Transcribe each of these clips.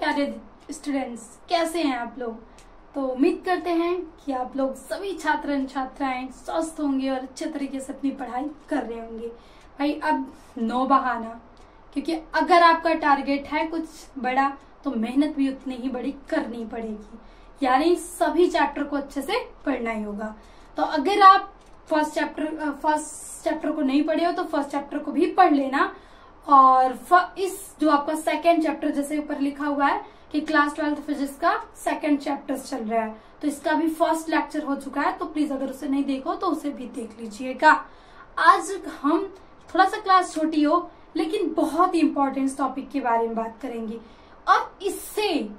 प्यारे स्टूडेंट्स, कैसे हैं आप लोग। तो उम्मीद करते हैं कि आप लोग सभी छात्र छात्राएं स्वस्थ होंगे और अच्छे तरीके से अपनी पढ़ाई कर रहे होंगे। भाई अब नो बहाना, क्योंकि अगर आपका टारगेट है कुछ बड़ा तो मेहनत भी उतनी ही बड़ी करनी पड़ेगी, यानी सभी चैप्टर को अच्छे से पढ़ना ही होगा। तो अगर आप फर्स्ट चैप्टर को नहीं पढ़े हो तो फर्स्ट चैप्टर को भी पढ़ लेना। और इस जो आपका सेकंड चैप्टर जैसे ऊपर लिखा हुआ है कि क्लास 12th फिजिक्स का सेकंड चैप्टर चल रहा है, तो इसका भी फर्स्ट लेक्चर हो चुका है, तो प्लीज अगर उसे नहीं देखो तो उसे भी देख लीजिएगा। आज हम थोड़ा सा क्लास छोटी हो लेकिन बहुत ही इंपॉर्टेंट टॉपिक के बारे में बात करेंगे। अब इससे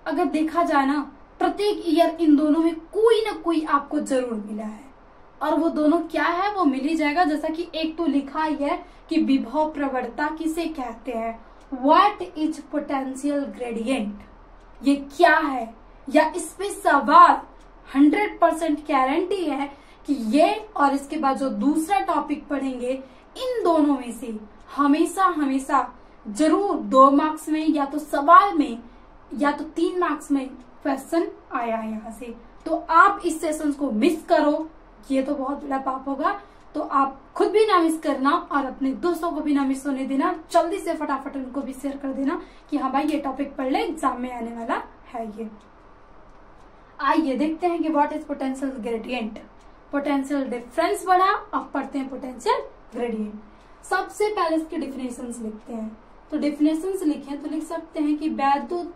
अगर देखा जाए ना, प्रत्येक ईयर इन दोनों में कोई ना कोई आपको जरूर मिला है, और वो दोनों क्या है वो मिल ही जाएगा। जैसा कि एक तो लिखा ही है कि विभव प्रवणता किसे कहते हैं, व्हाट इज पोटेंशियल ग्रेडियंट, ये क्या है, या इस पे सवाल 100% गारंटी है कि ये और इसके बाद जो दूसरा टॉपिक पढ़ेंगे इन दोनों में से हमेशा हमेशा जरूर 2 मार्क्स में या तो सवाल में या तो 3 मार्क्स में क्वेश्चन आया है यहाँ से। तो आप इस सेशन को मिस करो ये तो बहुत बड़ा पाप होगा। तो आप खुद भी ना मिस करना और अपने दोस्तों को भी ना मिस होने देना। जल्दी से फटाफट उनको भी शेयर कर देना कि हाँ भाई ये टॉपिक पढ़ ले, एग्जाम में आने वाला है ये। आइए देखते हैं कि what is potential gradient. Potential difference बढ़ा, अब पढ़ते हैं पोटेंशियल ग्रेडियंट। सबसे पहले इसके डिफिनेशंस लिखते हैं। तो डिफिनेशंस लिखे तो लिख सकते हैं कि वैद्युत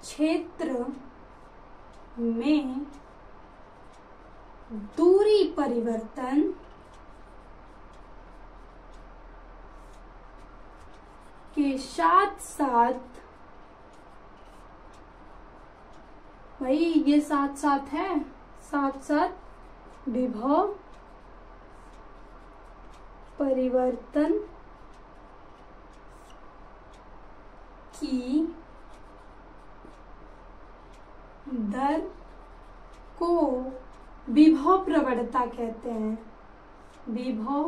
क्षेत्र में दूरी परिवर्तन के साथ साथ, भाई ये साथ साथ है, साथ साथ विभव परिवर्तन की दर को विभव प्रवणता कहते हैं। विभव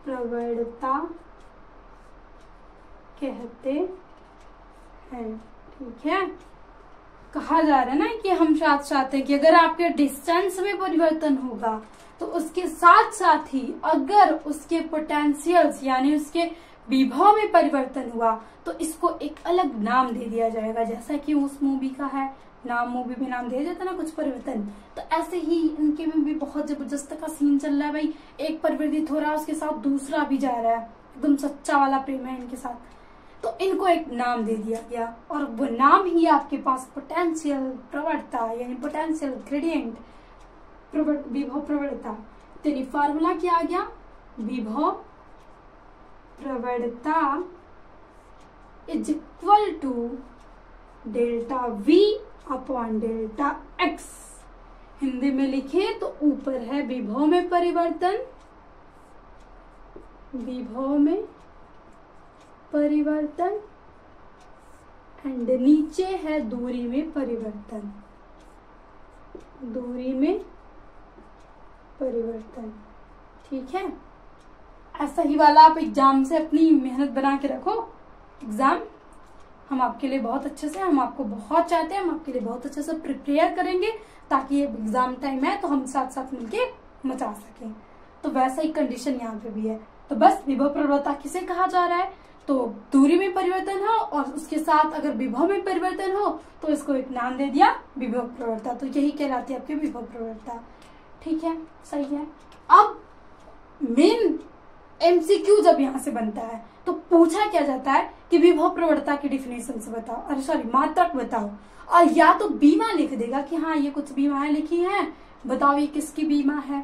प्रवणता कहते हैं, ठीक है। कहा जा रहा है ना कि हम साथ साथ हैं कि अगर आपके डिस्टेंस में परिवर्तन होगा तो उसके साथ साथ ही अगर उसके पोटेंशियल्स यानी उसके विभव में परिवर्तन हुआ तो इसको एक अलग नाम दे दिया जाएगा। जैसा कि उस मूवी का है नाम, मूवी में नाम दिया जाता है ना कुछ परिवर्तन, तो ऐसे ही इनके में भी बहुत जबरदस्त का सीन चल रहा है। भाई एक परिवर्तित हो रहा है, उसके साथ दूसरा भी जा रहा है, एकदम सच्चा वाला प्रेम है इनके साथ, तो इनको एक नाम दे दिया गया और वो नाम ही आपके पास पोटेंशियल प्रवणता यानी पोटेंशियल ग्रेडियंट विभव प्रवणता। तो फार्मूला क्या आ गया, विभव प्रवणता is equal to delta V upon delta X. Hindi में लिखे तो ऊपर है विभव में परिवर्तन, विभव में परिवर्तन, एंड नीचे है दूरी में परिवर्तन, दूरी में परिवर्तन, ठीक है। ऐसा ही वाला आप एग्जाम से अपनी मेहनत बना के रखो। एग्जाम हम आपके लिए बहुत अच्छे से, हम आपको बहुत चाहते हैं, हम आपके लिए बहुत अच्छे से प्रिपेयर करेंगे ताकि ये एग्जाम टाइम है तो हम साथ साथ मिलके मचा सकें। तो वैसा ही कंडीशन यहाँ पे भी है। तो बस विभव प्रवणता किसे कहा जा रहा है, तो दूरी में परिवर्तन हो और उसके साथ अगर विभव में परिवर्तन हो तो इसको एक नाम दे दिया विभव प्रवणता। तो यही कहलाती है आपकी विभव प्रवणता, ठीक है, सही है। अब मेन एमसीक्यू जब यहाँ से बनता है तो पूछा क्या जाता है कि विभव प्रवणता की डिफिनेशन से बताओ, अरे सॉरी मात्रक बताओ, और या तो बीमा लिख देगा कि हाँ ये कुछ बीमाएं लिखी हैं, बताओ ये किसकी बीमा है।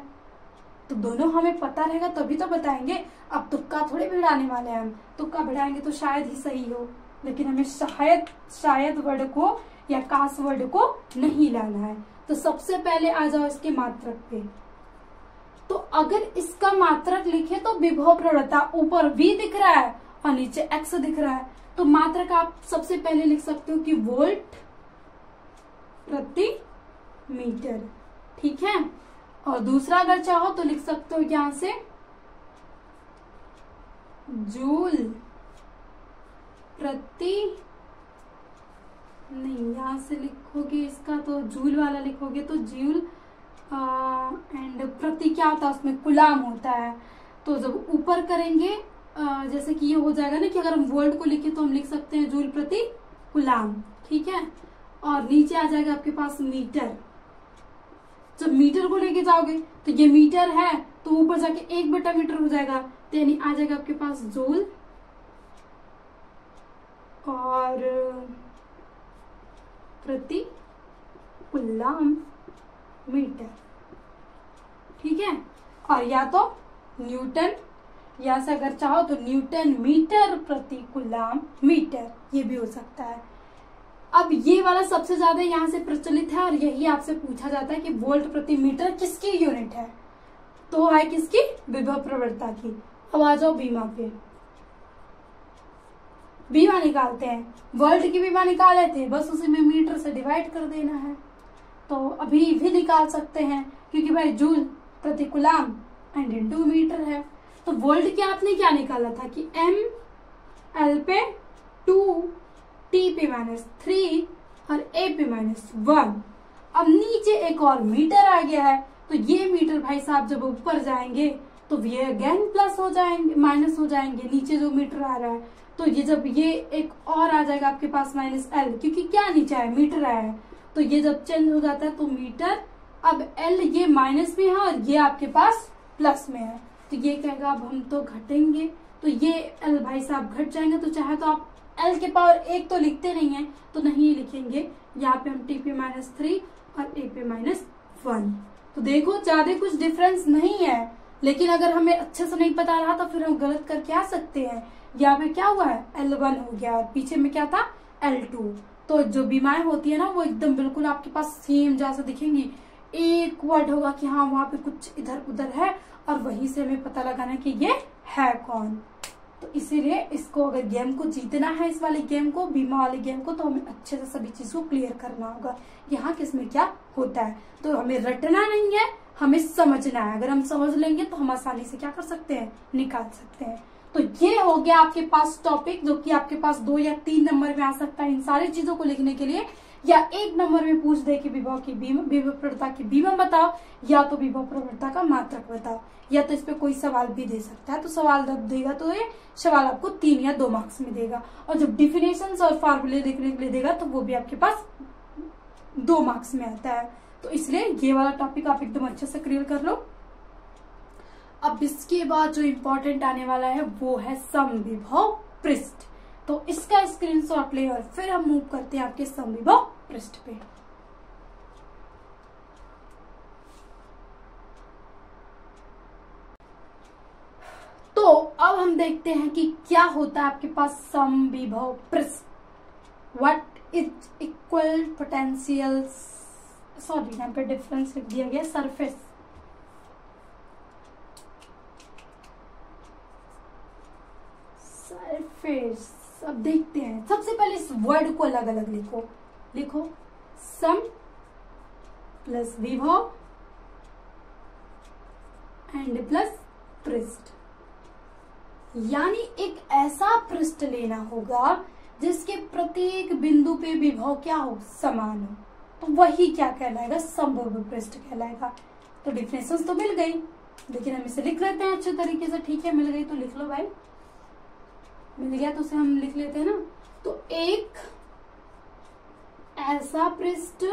तो दोनों हमें पता रहेगा तभी तो बताएंगे। अब तुक्का थोड़े भिड़ाने वाले हैं हम, तुक्का भिड़ाएंगे तो शायद ही सही हो, लेकिन हमें शायद वर्ड को या काश वर्ड को नहीं लाना है। तो सबसे पहले आ जाओ इसके मात्रक पे। तो अगर इसका मात्रक लिखे तो विभव प्रवणता ऊपर v दिख रहा है और नीचे x दिख रहा है, तो मात्रक आप सबसे पहले लिख सकते हो कि वोल्ट प्रति मीटर, ठीक है। और दूसरा अगर चाहो तो लिख सकते हो यहां से जूल प्रति नहीं, यहाँ से लिखोगे इसका तो जूल वाला लिखोगे तो जूल एंड प्रति क्या होता है उसमें कुलाम होता है। तो जब ऊपर करेंगे जैसे कि ये हो जाएगा ना कि अगर हम वोल्ट को लिखे तो हम लिख सकते हैं जूल प्रति कुलाम, ठीक है। और नीचे आ जाएगा आपके पास मीटर। जब मीटर को लेके जाओगे तो ये मीटर है तो ऊपर जाके 1/मीटर हो जाएगा, तो यानी आ जाएगा आपके पास जूल और प्रति कुलाम मीटर, ठीक है। और या तो न्यूटन, या से अगर चाहो तो न्यूटन मीटर प्रति कुलाम मीटर, ये भी हो सकता है। अब ये वाला सबसे ज्यादा यहाँ से प्रचलित है और यही आपसे पूछा जाता है कि वोल्ट प्रति मीटर किसकी यूनिट है, तो है किसकी, विभव प्रवणता की। अब आ जाओ बीमा पे, बीमा निकालते हैं। वोल्ट की बीमा निकाले थे, बस उसी में मीटर से डिवाइड कर देना है, तो अभी भी निकाल सकते हैं क्योंकि भाई जूल प्रति कुलाम एंड इनटू मीटर है। तो वोल्ट के आपने क्या निकाला था कि ml पे 2 t पे -3 और a पे -1। अब नीचे एक और मीटर आ गया है, तो ये मीटर भाई साहब जब ऊपर जाएंगे तो ये अगेन प्लस हो जाएंगे, माइनस हो जाएंगे नीचे जो मीटर आ रहा है। तो ये जब ये एक और आ जाएगा आपके पास -l, क्योंकि क्या नीचे है मीटर आया है, तो ये जब चेंज हो जाता है तो मीटर, अब l ये माइनस में है और ये आपके पास प्लस में है, तो ये कहेगा अब हम तो घटेंगे, तो ये l भाई साहब घट जाएंगे। तो चाहे तो आप l के पावर 1 तो लिखते नहीं है तो नहीं लिखेंगे, यहाँ पे हम t पे -3 और a पे -1। तो देखो ज्यादा कुछ डिफरेंस नहीं है, लेकिन अगर हमें अच्छे से नहीं पता रहा तो फिर हम गलत करके आ सकते हैं। यहाँ पे क्या हुआ है, L1 हो गया और पीछे में क्या था, L2। तो जो बीमाएं होती है ना वो एकदम बिल्कुल आपके पास सेम जैसा दिखेंगी, एक वर्ड होगा कि हाँ वहां पे कुछ इधर उधर है और वहीं से हमें पता लगाना कि ये है कौन। तो इसीलिए इसको अगर गेम को जीतना है, इस वाले गेम को, बीमा वाले गेम को, तो हमें अच्छे से सभी चीज को क्लियर करना होगा, यहाँ किसमें क्या होता है। तो हमें रटना नहीं है, हमें समझना है। अगर हम समझ लेंगे तो हम आसानी से क्या कर सकते हैं, निकाल सकते हैं। तो ये हो गया आपके पास टॉपिक, जो कि आपके पास 2 या 3 नंबर में आ सकता है इन सारी चीजों को लिखने के लिए, या 1 नंबर में पूछ दे कि विभव प्रवणता की बीमा बताओ, या तो विभव प्रवणता का मात्रक बताओ, या तो इस पे कोई सवाल भी दे सकता है। तो सवाल जब देगा तो ये सवाल आपको 3 या 2 मार्क्स में देगा, और जब डिफिनेशंस और फार्मूले लिखने के लिए देगा तो वो भी आपके पास 2 मार्क्स में आता है। तो इसलिए ये वाला टॉपिक आप एकदम अच्छे से क्लियर कर लो। अब इसके बाद जो इम्पोर्टेंट आने वाला है वो है समविभव पृष्ठ। तो इसका स्क्रीनशॉट ले और फिर हम मूव करते हैं आपके समविभव पृष्ठ पे। तो अब हम देखते हैं कि क्या होता है आपके पास समविभव पृष्ठ। What is equal potential, sorry यहाँ पे डिफरेंस लिख दिया गया, सरफेस। सरफेस अब देखते हैं। सबसे पहले इस वर्ड को अलग अलग लिखो सम प्लस विभव एंड प्लस पृष्ठ, यानी एक ऐसा पृष्ठ लेना होगा जिसके प्रत्येक बिंदु पे विभव क्या हो, समान हो, तो वही क्या कहलाएगा, समविभव पृष्ठ कहलाएगा। तो डिफिनेशन तो मिल गई, लेकिन हम इसे लिख लेते हैं अच्छे तरीके से। ठीक है, मिल गई तो लिख लो भाई, मिल गया तो उसे हम लिख लेते हैं ना। तो एक ऐसा पृष्ठ,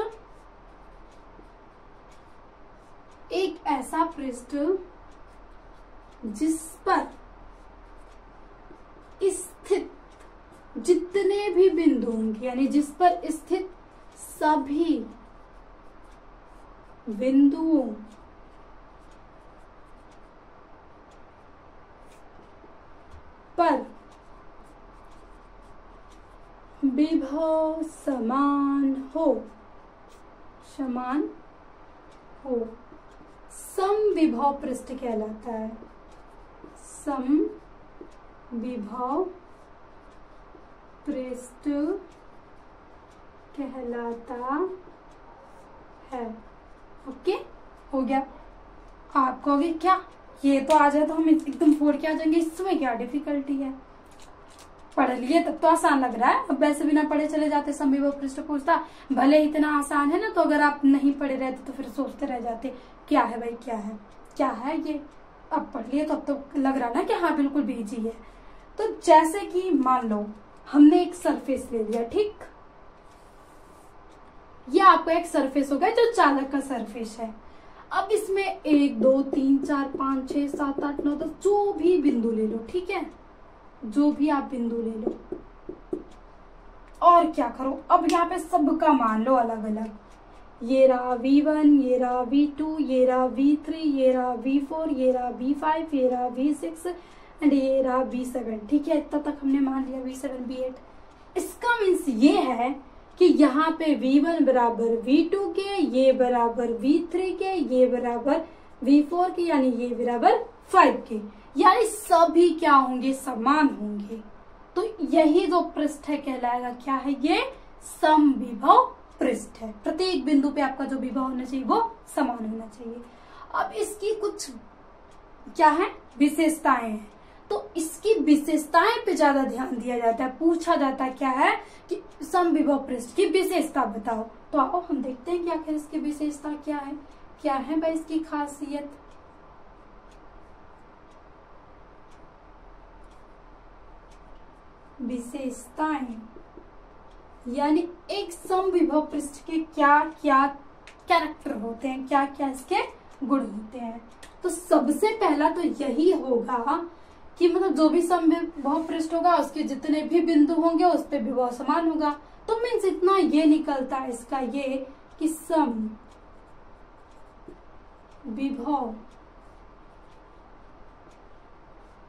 जिस पर स्थित जितने भी बिंदु होंगे, यानी जिस पर स्थित सभी बिंदुओं पर विभव समान हो, समविभव पृष्ठ कहलाता है। समविभव पृष्ठ कहलाता है। ओके, हो गया। आप कहोगे क्या ये तो आ जाए तो हम एकदम फोड़ के आ जाएंगे, इसमें क्या डिफिकल्टी है। पढ़ लिए तब तो आसान लग रहा है, अब वैसे बिना पढ़े चले जाते समविभव पृष्ठ पूछता, भले इतना आसान है ना, तो अगर आप नहीं पढ़े रहते तो फिर सोचते रह जाते क्या है भाई, क्या है ये। अब पढ़ लिए तो अब तो लग रहा ना कि हाँ बिल्कुल इजी है। तो जैसे कि मान लो हमने एक सरफेस ले लिया, ठीक, ये आपका एक सरफेस हो गया जो चालक का सरफेस है। अब इसमें 1 2 3 4 5 6 7 8 9 10 जो भी बिंदु ले लो, ठीक है, जो भी आप बिंदु ले लो, और क्या करो, अब यहाँ पे सबका मान लो अलग अलग, ये रहा V1, ये रहा V2, ये रहा V3, ये रहा V4, ये रहा V5, ये रहा V6 एंड ये रहा V7, ठीक है, इतना तक हमने मान लिया, V7 V8। इसका मीन्स ये है कि यहाँ पे V1 बराबर V2 के, ये बराबर V3 के, ये बराबर V4 के, यानी ये बराबर 5 के, यानी सभी क्या होंगे, समान होंगे। तो यही जो पृष्ठ है कहलाएगा क्या है, ये समविभव पृष्ठ है। प्रत्येक बिंदु पे आपका जो विभव होना चाहिए वो समान होना चाहिए। अब इसकी कुछ क्या है, विशेषताएं हैं, तो इसकी विशेषताएं पे ज्यादा ध्यान दिया जाता है। पूछा जाता है क्या है कि समविभव पृष्ठ की विशेषता बताओ। तो आओ हम देखते हैं कि आखिर इसकी विशेषता क्या है भाई इसकी खासियत। विशेषताएं यानी एक समविभव पृष्ठ के क्या क्या कैरेक्टर होते हैं, क्या क्या इसके गुण होते हैं। तो सबसे पहला तो यही होगा कि मतलब जो भी समविभव पृष्ठ होगा उसके जितने भी बिंदु होंगे उस पे विभव समान होगा। तो मीन्स इतना ये निकलता है इसका ये कि समविभव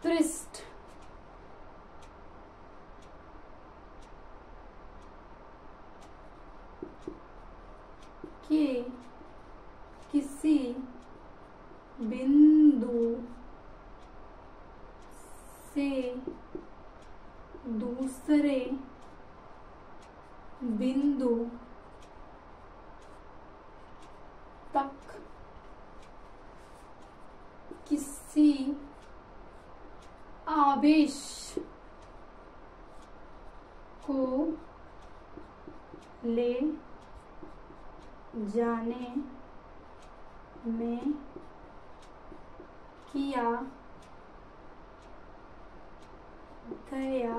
पृष्ठ के किसी बिंदु से दूसरे बिंदु तक किसी आवेश को ले जाने में किया गया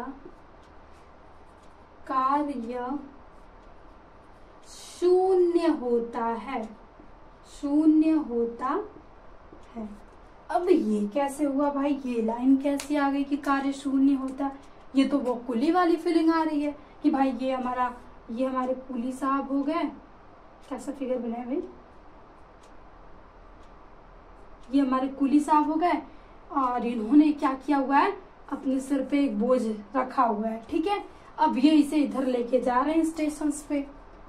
कार्य शून्य होता है। अब ये कैसे हुआ भाई, ये लाइन कैसे आ गई कि कार्य शून्य होता है। ये तो वो कुली वाली फीलिंग आ रही है कि भाई ये हमारे कुली साहब हो गए। कैसा फिगर बनाया भाई, ये हमारे कुली साहब हो गए और इन्होंने क्या किया हुआ है, अपने सिर पे एक बोझ रखा हुआ है, ठीक है। अब ये इसे इधर लेके जा रहे हैं, स्टेशन पे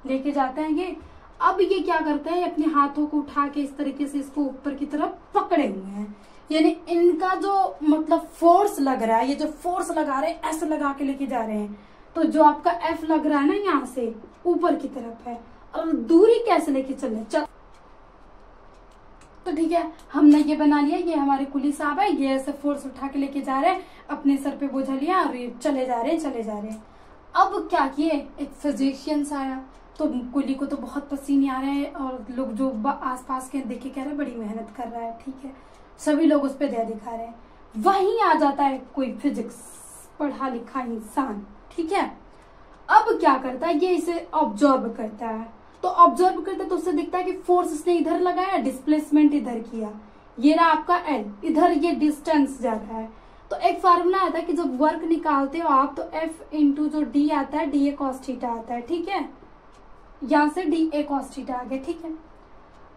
लेके जाते हैं ये। अब ये क्या करते हैं, अपने हाथों को उठा के इस तरीके से इसको ऊपर की तरफ पकड़े हुए हैं, यानी इनका जो मतलब फोर्स लग रहा है, ये जो फोर्स लगा रहे हैं ऐसे लगा के लेके जा रहे हैं। तो जो आपका F लग रहा है ना यहाँ से ऊपर की तरफ है, और दूरी कैसे लेके चल रहे तो ठीक है, हमने ये बना लिया, ये हमारे कुली साहब है, ये ऐसे फोर्स उठा के लेके जा रहे हैं, अपने सर पे बोझा लिया और ये चले जा रहे हैं। अब क्या किए, एक फिजिशियंस आया, तो कुली को तो बहुत पसीने आ रहे हैं और लोग जो आसपास के देखे कह रहे हैं बड़ी मेहनत कर रहा है, ठीक है, सभी लोग उस पर दया दिखा रहे हैं। वहीं आ जाता है कोई फिजिक्स पढ़ा लिखा इंसान, ठीक है। अब क्या करता है, ये इसे ऑब्जर्व करता है, तो ऑब्जर्व करते तो उससे दिखता है कि फोर्स इसने इधर लगाया, डिस्प्लेसमेंट इधर किया, ये रहा आपका L, इधर ये डिस्टेंस जा रहा है। तो एक फार्मूला आता है कि जब वर्क निकालते हो आप तो F इंटू जो D आता है DA cos थीटा आता है, ठीक है, यहां से DA cos थीटा आ गया, ठीक है।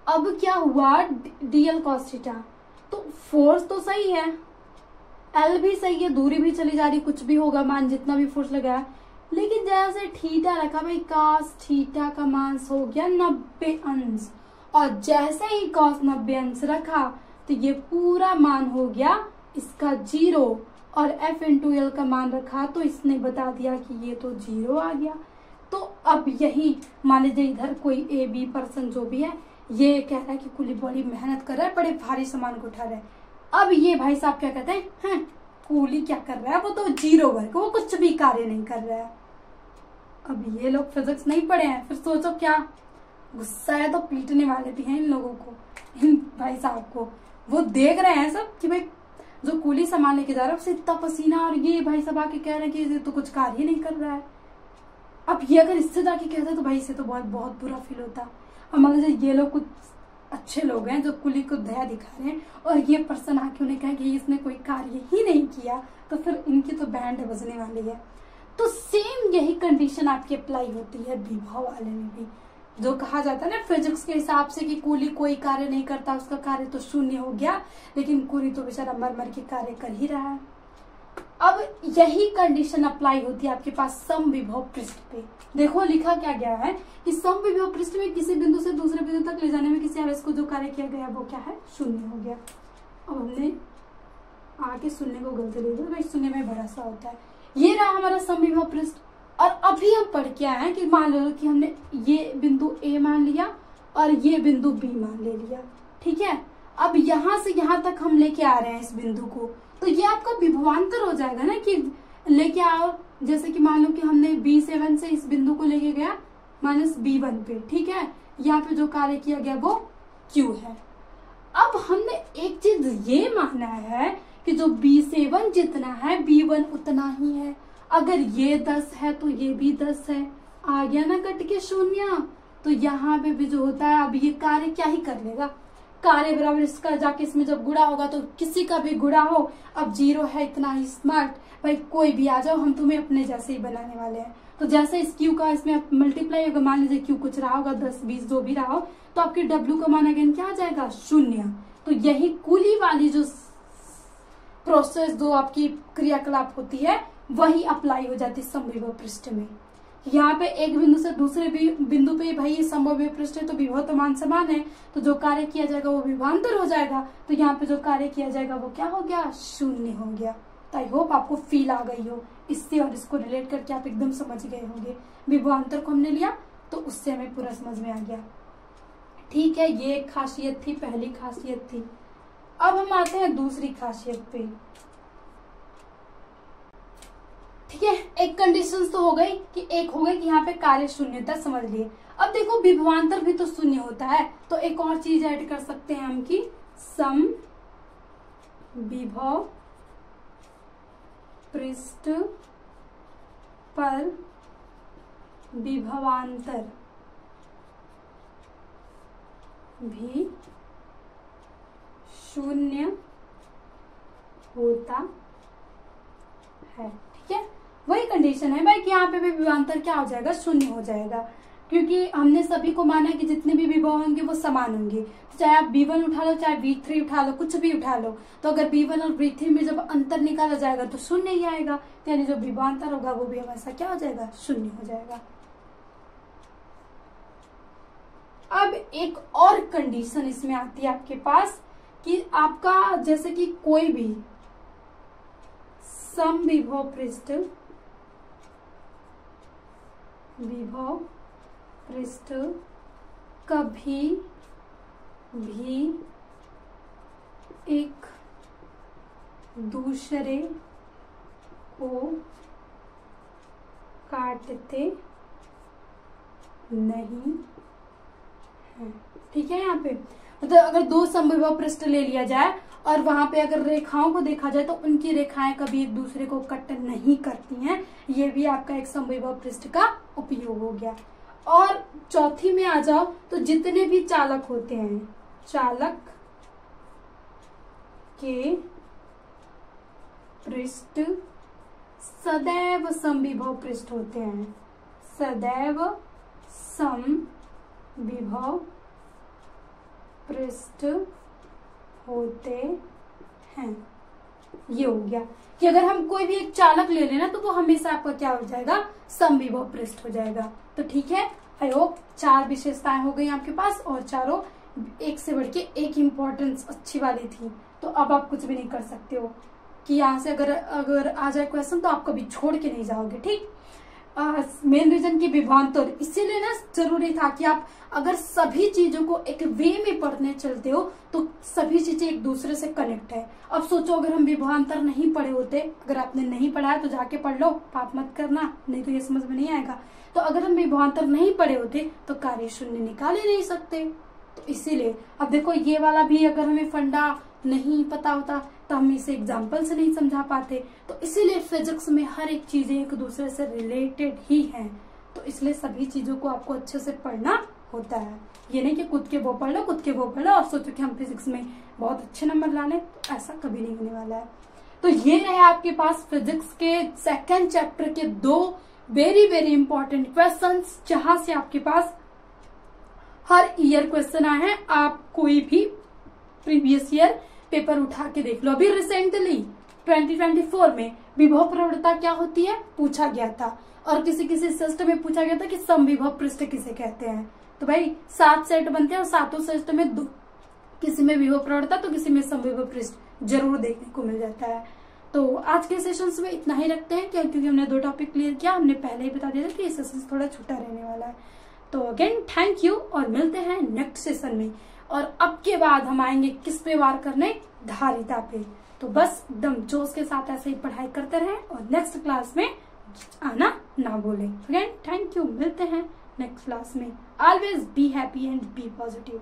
अब क्या हुआ, DL cos थीटा, तो फोर्स तो सही है, L भी सही है, दूरी भी चली जा रही, कुछ भी होगा मान जितना भी फोर्स लगाया, लेकिन जैसे थीटा रखा भाई, cos थीटा का मान हो गया 90 अंश, और जैसे ही cos 90 अंश रखा तो ये पूरा मान हो गया इसका 0, और F इंटू L का मान रखा तो इसने बता दिया कि ये तो 0 आ गया। तो अब यही मान लीजिए इधर कोई AB पर्सन जो भी है, ये कह रहा है कि कुली बड़ी मेहनत कर रहा है, बड़े भारी सामान को उठा रहा है। अब ये भाई साहब क्या कहते हैं, कूली क्या कर रहा है, वो तो जीरो वर्क, वो कुछ भी कार्य नहीं कर रहा है। अब ये लोग फिजिक्स नहीं पढ़े हैं, फिर सोचो क्या गुस्सा है, तो पीटने वाले भी हैं इन लोगों को, इन भाई साहब को। वो देख रहे हैं सब कि भाई जो कूली सामान लेके जा रहा है उससे इतना पसीना, और ये भाई सब आके कह रहे हैं कि ये तो कुछ कार्य ही नहीं कर रहा है। अब ये अगर इससे जाके कहते तो भाई इससे तो बहुत बहुत बुरा फील होता। अब मान लीजिए ये लोग कुछ अच्छे लोग हैं जो कुली को दया दिखा रहे हैं, और ये पर्सन आके उन्हें कहे कि इसने कोई कार्य ही नहीं किया, तो फिर इनकी तो बैंड बजने वाली है। तो सेम यही कंडीशन आपकी अप्लाई होती है विभव वाले में भी। जो कहा जाता है ना फिजिक्स के हिसाब से कि कूली कोई कार्य नहीं करता, उसका कार्य तो शून्य हो गया, लेकिन कूली तो बेचारा मर मर के कार्य कर ही रहा है। अब यही कंडीशन अप्लाई होती है आपके पास समविभव पृष्ठ पे। देखो लिखा क्या गया है कि समविभव पृष्ठ में किसी बिंदु से दूसरे बिंदु तक ले जाने में किसी आवेश को जो कार्य किया गया वो क्या है, शून्य हो गया। अब हमने आगे शून्य को गलती ले दी, भाई शून्य में बड़ा सा होता है। ये रहा हमारा समविभव पृष्ठ। और अभी हम पढ़ के आए हैं कि मान लो कि हमने ये बिंदु ए मान लिया और ये बिंदु बी मान ले लिया, ठीक है। अब यहाँ से यहाँ तक हम लेके आ रहे हैं इस बिंदु को, तो ये आपका विभवांतर हो जाएगा ना कि लेके आओ। जैसे कि मान लो कि हमने B7 से इस बिंदु को लेके गया -B1 पे, ठीक है। यहाँ पे जो कार्य किया गया वो Q है। अब हमने एक चीज ये माना है कि जो B7 जितना है B1 उतना ही है। अगर ये 10 है तो ये भी 10 है, आ गया ना कट के शून्य। तो यहाँ पे भी जो होता है, अब ये कार्य क्या ही कर लेगा, कार्य बराबर इसका जाके इसमें जब गुणा होगा तो किसी का भी गुणा हो। अब 0 है इतना ही स्मार्ट, भाई कोई भी आ जाओ, हम तुम्हें अपने जैसे ही बनाने वाले हैं। तो जैसे इस Q का इसमें मल्टीप्लाई होगा, मान लीजिए Q कुछ रहा होगा 10 20 जो भी रहा हो, तो आपके W का मान अगेन क्या आ जाएगा, शून्य। तो यही कूली वाली जो प्रोसेस, जो आपकी क्रियाकलाप होती है, वही अप्लाई हो जाती है समविभव पृष्ठ में। यहाँ पे एक बिंदु से दूसरे बिंदु पे भाई ये समविभव पृष्ठ है, तो विभव तो मान समान है, तो जो कार्य किया जाएगा वो विभवांतर हो जाएगा। तो यहाँ पे जो कार्य किया जाएगा वो क्या हो गया, शून्य हो गया। तो आई होप आपको फील आ गई हो इससे, और इसको रिलेट करके आप एकदम समझ गए होंगे। विभवांतर को हमने लिया तो उससे हमें पूरा समझ में आ गया, ठीक है। ये एक खासियत थी, पहली खासियत थी। अब हम आते हैं दूसरी खासियत पे, ठीक है। एक कंडीशन तो हो गई कि एक हो गई कि यहाँ पे कार्य शून्यता, समझ लिए। अब देखो विभवांतर भी तो शून्य होता है, तो एक और चीज ऐड कर सकते हैं हम कि सम विभव पृष्ठ पर विभवांतर भी शून्य होता है, ठीक है। वही कंडीशन है भाई कि यहाँ पे भी विभवांतर क्या हो जाएगा, शून्य हो जाएगा, क्योंकि हमने सभी को माना कि जितने भी विभव होंगे वो समान होंगे। तो चाहे आप B1 उठा लो, चाहे B3 उठा लो, कुछ भी उठा लो, तो अगर B1 और B3 में जब अंतर निकाला जाएगा तो शून्य ही आएगा। यानी जो विभवांतर होगा वो भी हमेशा क्या हो जाएगा, शून्य हो जाएगा। अब एक और कंडीशन इसमें आती है आपके पास कि आपका जैसे कि कोई भी समविभव पृष्ठ कभी भी एक दूसरे को काटते नहीं है, ठीक है। यहाँ पे मतलब अगर दो समविभव पृष्ठ ले लिया जाए और वहां पे अगर रेखाओं को देखा जाए तो उनकी रेखाएं कभी एक दूसरे को कट नहीं करती हैं, ये भी आपका एक समविभव पृष्ठ का उपयोग हो गया। और चौथी में आ जाओ तो जितने भी चालक होते हैं, चालक के पृष्ठ सदैव समविभव पृष्ठ होते हैं, सदैव समविभव पृष्ठ होते हैं। ये हो गया कि अगर हम कोई भी एक चालक ले लेना तो वो हमेशा आपका क्या हो जाएगा, समविभव पृष्ठ हो जाएगा। तो ठीक है, आई होप 4 विशेषताएं हो गई आपके पास और चारों एक से बढ़ के एक इम्पोर्टेंस अच्छी वाली थी। तो अब आप कुछ भी नहीं कर सकते हो कि यहाँ से अगर आ जाए क्वेश्चन तो आप कभी छोड़ के नहीं जाओगे, ठीक। मेन रीजन की विभवांतर, इसीलिए ना जरूरी था कि आप अगर सभी चीजों को एक वे में पढ़ने चलते हो तो सभी चीजें एक दूसरे से कनेक्ट है। अब सोचो अगर हम विभवांतर नहीं पढ़े होते, अगर आपने नहीं पढ़ा है तो जाके पढ़ लो, पाप मत करना, नहीं तो ये समझ में नहीं आएगा। तो अगर हम विभवांतर नहीं पढ़े होते तो कार्य शून्य निकाल ही नहीं सकते। तो इसीलिए अब देखो ये वाला भी अगर हमें फंडा नहीं पता होता तो हम इसे एग्जाम्पल से नहीं समझा पाते। तो इसीलिए फिजिक्स में हर एक चीजें एक दूसरे से रिलेटेड ही हैं। तो इसलिए सभी चीजों को आपको अच्छे से पढ़ना होता है। ये नहीं कि खुद के वो पढ़ लो, खुद के वो पढ़ लो और सोचो कि हम फिजिक्स में बहुत अच्छे नंबर ला लें, तो ऐसा कभी नहीं होने वाला है। तो ये रहे आपके पास फिजिक्स के सेकेंड चैप्टर के 2 वेरी वेरी इंपॉर्टेंट क्वेश्चन, जहां से आपके पास हर ईयर क्वेश्चन आए हैं। आप कोई भी प्रीवियस ईयर पेपर उठा के देख लो। अभी रिसेंटली 2024 में विभव प्रवणता क्या होती है पूछा गया था, और किसी किसी सेट में पूछा गया था कि समविभव पृष्ठ किसे कहते हैं। तो भाई 7 सेट बनते हैं और 7 सेट में 2, किसी में विभव प्रवणता तो किसी में समविभव पृष्ठ जरूर देखने को मिल जाता है। तो आज के सेशंस में इतना ही रखते हैं, क्योंकि हमने 2 टॉपिक क्लियर किया। हमने पहले ही बता दिया था कि ये सेशन थोड़ा छोटा रहने वाला है। तो अगेन थैंक यू और मिलते हैं नेक्स्ट सेशन में। और अब के बाद हम आएंगे किस पे वार करने, धारिता पे। तो बस एकदम जोश के साथ ऐसे ही पढ़ाई करते रहें और नेक्स्ट क्लास में आना ना भूलें। अगेन थैंक यू, मिलते हैं नेक्स्ट क्लास में। Always be happy and be positive.